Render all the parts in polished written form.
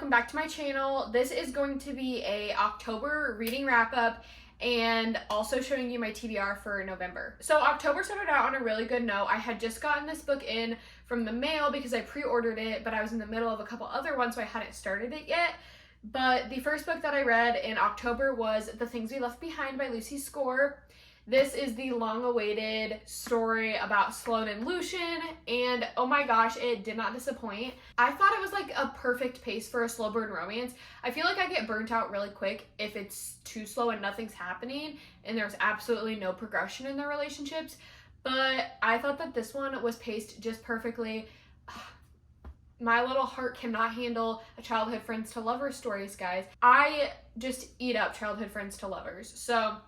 welcome back to my channel. This is going to be a October reading wrap up and also showing you my TBR for November. So October started out on a really good note. I had just gotten this book in from the mail because I pre-ordered it, but I was in the middle of a couple other ones, so I hadn't started it yet. But the first book that I read in October was The Things We Left Behind by Lucy Score. This is the long-awaited story about Sloane and Lucian, and oh my gosh, it did not disappoint. I thought it was like a perfect pace for a slow burn romance. I feel like I get burnt out really quick if it's too slow and nothing's happening and there's absolutely no progression in their relationships, but I thought that this one was paced just perfectly. My little heart cannot handle a childhood friends to lovers stories, guys. I just eat up childhood friends to lovers, so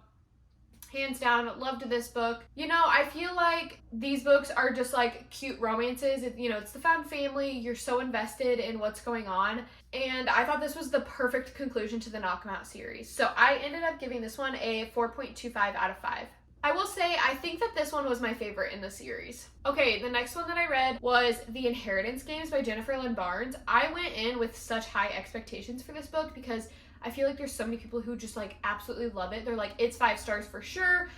hands down, loved this book. You know, I feel like these books are just like cute romances. It's the found family. You're so invested in what's going on. And I thought this was the perfect conclusion to the Knock 'Em Out series. So I ended up giving this one a 4.25 out of 5. I will say, I think that this one was my favorite in the series. Okay, the next one that I read was The Inheritance Games by Jennifer Lynn Barnes. I went in with such high expectations for this book because I feel like there's so many people who just like absolutely love it. They're like, it's 5 stars for sure.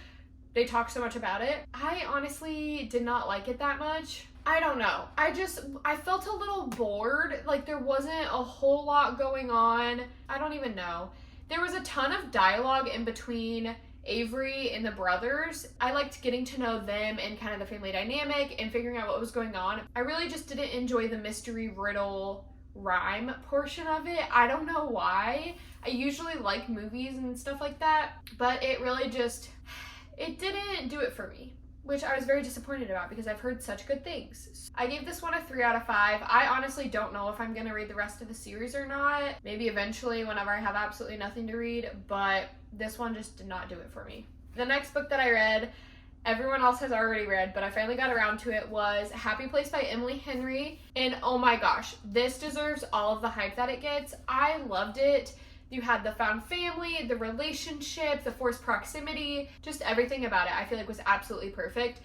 They talk so much about it. I honestly did not like it that much. I don't know. I felt a little bored. Like there wasn't a whole lot going on. I don't even know. There was a ton of dialogue in between Avery and the brothers. I liked getting to know them and kind of the family dynamic and figuring out what was going on. I really just didn't enjoy the mystery riddle rhyme portion of it. I don't know why. I usually like movies and stuff like that, but it really just, it didn't do it for me, which I was very disappointed about because I've heard such good things. I gave this one a 3 out of 5. I honestly don't know if I'm gonna read the rest of the series or not. Maybe eventually whenever I have absolutely nothing to read, but this one just did not do it for me. The next book that I read, everyone else has already read, but I finally got around to it, was Happy Place by Emily Henry. And oh my gosh, this deserves all of the hype that it gets. I loved it. You had the found family, the relationship, the forced proximity, just everything about it I feel like was absolutely perfect.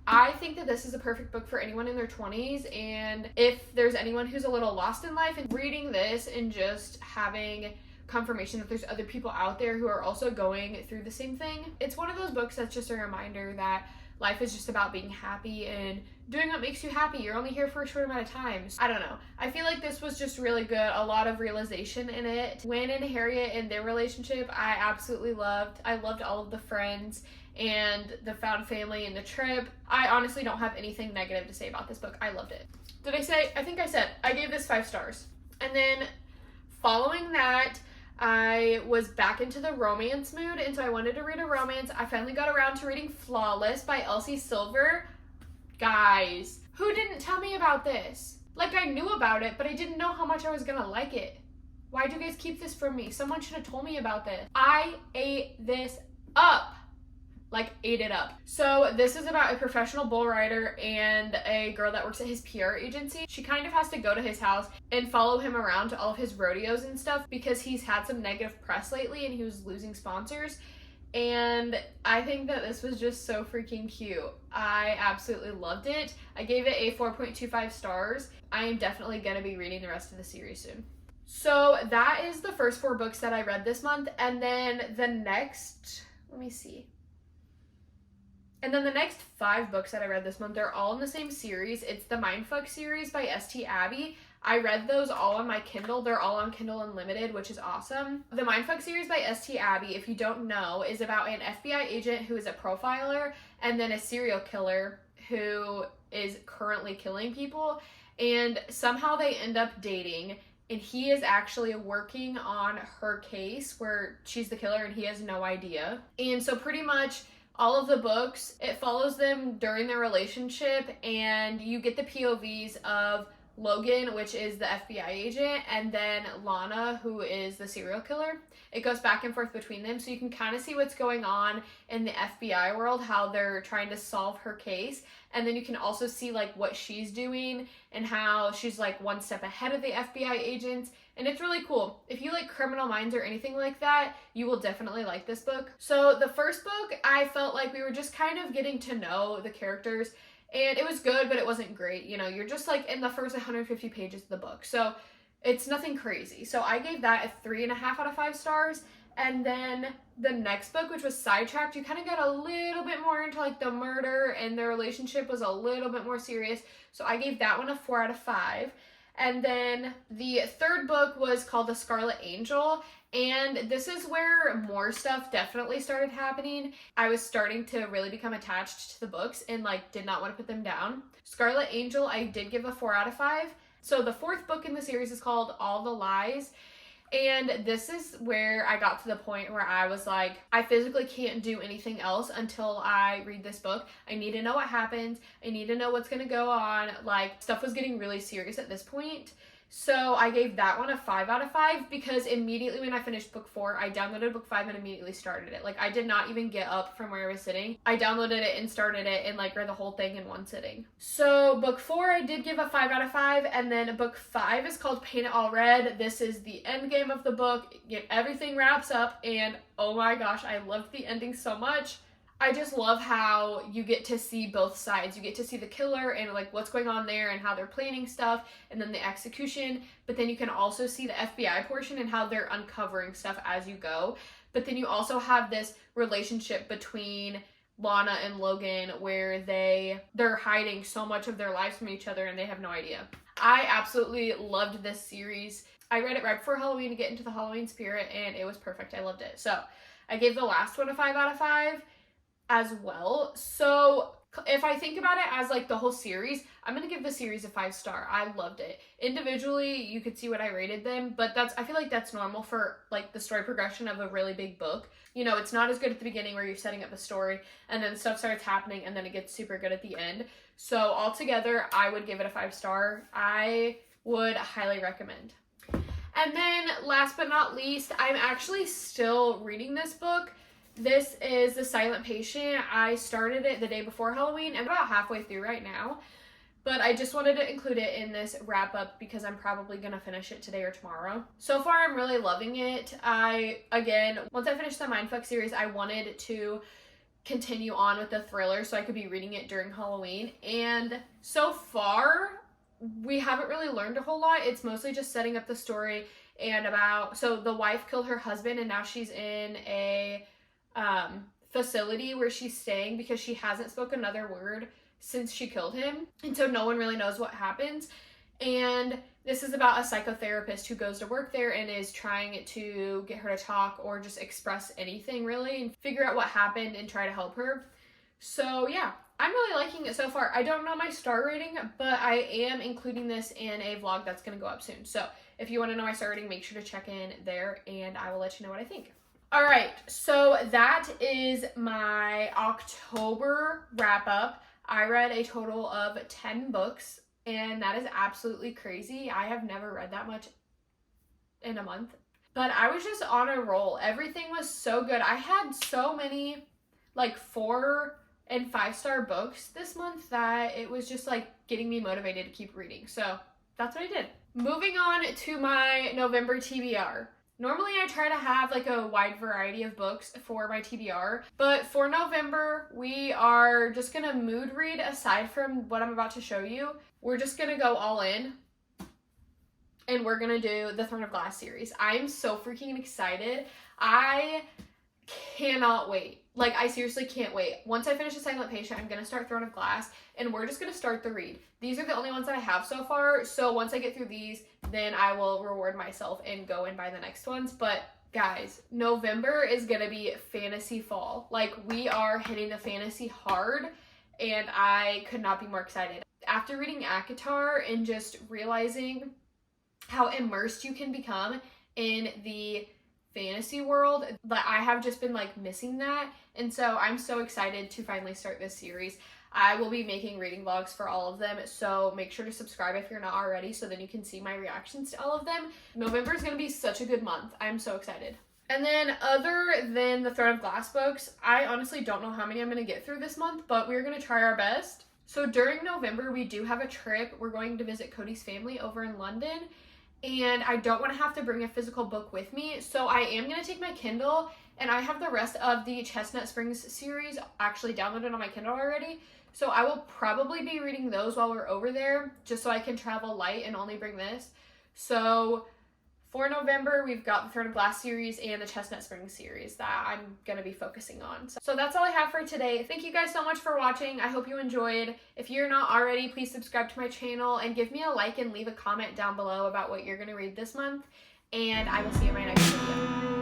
I think that this is a perfect book for anyone in their 20s, and if there's anyone who's a little lost in life, and reading this and just having confirmation that there's other people out there who are also going through the same thing. It's one of those books that's just a reminder that life is just about being happy and doing what makes you happy. You're only here for a short amount of time. I don't know. I feel like this was just really good. A lot of realization in it. Wynn and Harriet and their relationship, I absolutely loved. I loved all of the friends and the found family and the trip. I honestly don't have anything negative to say about this book. I loved it. Did I say? I think I said. I gave this 5 stars. And then following that, I was back into the romance mood, and so I wanted to read a romance. I finally got around to reading Flawless by Elsie Silver. Guys, who didn't tell me about this? Like, I knew about it, but I didn't know how much I was gonna like it. Why'd you guys keep this from me? Someone should have told me about this. I ate this up. Like, ate it up. So this is about a professional bull rider and a girl that works at his PR agency. She kind of has to go to his house and follow him around to all of his rodeos and stuff because he's had some negative press lately and he was losing sponsors. And I think that this was just so freaking cute. I absolutely loved it. I gave it a 4.25 stars. I am definitely gonna be reading the rest of the series soon. So that is the first 4 books that I read this month, and then the next, let me see. And then the next 5 books that I read this month, they're all in the same series. It's the Mindfuck series by St. Abbey. I read those all on my Kindle. They're all on Kindle Unlimited, which is awesome. The Mindfuck series by St. Abbey, if you don't know, is about an FBI agent who is a profiler and then a serial killer who is currently killing people. And somehow they end up dating, and he is actually working on her case where she's the killer and he has no idea. And so pretty much all of the books, it follows them during their relationship, and you get the POVs of Logan, which is the FBI agent, and then Lana, who is the serial killer. It goes back and forth between them, so you can kind of see what's going on in the FBI world, how they're trying to solve her case, and then you can also see like what she's doing and how she's like one step ahead of the FBI agents, and it's really cool. If you like Criminal Minds or anything like that, you will definitely like this book. So the first book, I felt like we were just kind of getting to know the characters, and it was good, but it wasn't great. You know, you're just like in the first 150 pages of the book. So It's nothing crazy. So I gave that a 3.5 out of 5 stars. And then the next book, which was Sidetracked, you kind of got a little bit more into like the murder, and their relationship was a little bit more serious. So I gave that one a 4 out of 5. And then the third book was called The Scarlet Angel. And this is where more stuff definitely started happening. I was starting to really become attached to the books and like did not want to put them down. Scarlet Angel, I did give a 4 out of 5. So the fourth book in the series is called All the Lies. And this is where I got to the point where I was like, I physically can't do anything else until I read this book. I need to know what happens. I need to know what's going to go on. Like, stuff was getting really serious at this point. So I gave that one a 5 out of 5 because immediately when I finished book 4, I downloaded book 5 and immediately started it. Like, I did not even get up from where I was sitting. I downloaded it and started it and like read the whole thing in one sitting. So book 4, I did give a 5 out of 5. And then book 5 is called Paint It All Red. This is the end game of the book. Everything wraps up and oh my gosh, I loved the ending so much. I just love how you get to see both sides. You get to see the killer and like what's going on there and how they're planning stuff and then the execution. But then you can also see the FBI portion and how they're uncovering stuff as you go. But then you also have this relationship between Lana and Logan where they're hiding so much of their lives from each other and they have no idea. I absolutely loved this series. I read it right before Halloween to get into the Halloween spirit and it was perfect. I loved it. So I gave the last one a 5 out of 5. As well. So if I think about it as like the whole series, I'm gonna give the series a 5 star. I loved it. Individually, you could see what I rated them, but I feel like that's normal for like the story progression of a really big book. You know, it's not as good at the beginning where you're setting up a story and then stuff starts happening and then it gets super good at the end. So altogether, I would give it a 5 star. I would highly recommend. And then last but not least, I'm actually still reading this book. This is The Silent Patient. I started it the day before Halloween. I'm about halfway through right now, but I just wanted to include it in this wrap up because I'm probably going to finish it today or tomorrow. So far, I'm really loving it. Once I finished the Mindfuck series, I wanted to continue on with the thriller so I could be reading it during Halloween. And so far, we haven't really learned a whole lot. It's mostly just setting up the story and so the wife killed her husband and now she's in a facility where she's staying because she hasn't spoken another word since she killed him, and so no one really knows what happens. And this is about a psychotherapist who goes to work there and is trying to get her to talk or just express anything really and figure out what happened and try to help her. So yeah, I'm really liking it so far. I don't know my star rating, but I am including this in a vlog that's going to go up soon. So if you want to know my star rating, make sure to check in there and I will let you know what I think. All right, so that is my October wrap up. I read a total of 10 books, and that is absolutely crazy. I have never read that much in a month, but I was just on a roll. Everything was so good. I had so many like 4 and 5 star books this month that it was just like getting me motivated to keep reading. So that's what I did. Moving on to my November TBR. Normally I try to have like a wide variety of books for my TBR, but for November, we are just gonna mood read aside from what I'm about to show you. We're just gonna go all in and we're gonna do the Throne of Glass series. I'm so freaking excited. I cannot wait. Like, I seriously can't wait. Once I finish The Silent Patient, I'm gonna start Throne of Glass, and we're just gonna start the read. These are the only ones that I have so far, so once I get through these, then I will reward myself and go and buy the next ones. But guys, November is gonna be fantasy fall. Like, we are hitting the fantasy hard, and I could not be more excited. After reading ACOTAR and just realizing how immersed you can become in the fantasy world, that I have just been like missing that, and so I'm so excited to finally start this series. I will be making reading vlogs for all of them, so make sure to subscribe if you're not already so then you can see my reactions to all of them. November is going to be such a good month. I'm so excited. And then other than the Throne of Glass books, I honestly don't know how many I'm going to get through this month, but we're going to try our best. So during November, we do have a trip. We're going to visit Cody's family over in London, and I don't want to have to bring a physical book with me, so I am going to take my Kindle, and I have the rest of the Chestnut Springs series actually downloaded on my Kindle already, so I will probably be reading those while we're over there, just so I can travel light and only bring this. So for November, we've got the Throne of Glass series and the Chestnut Springs series that I'm going to be focusing on. So that's all I have for today. Thank you guys so much for watching. I hope you enjoyed. If you're not already, please subscribe to my channel and give me a like and leave a comment down below about what you're going to read this month. And I will see you in my next video.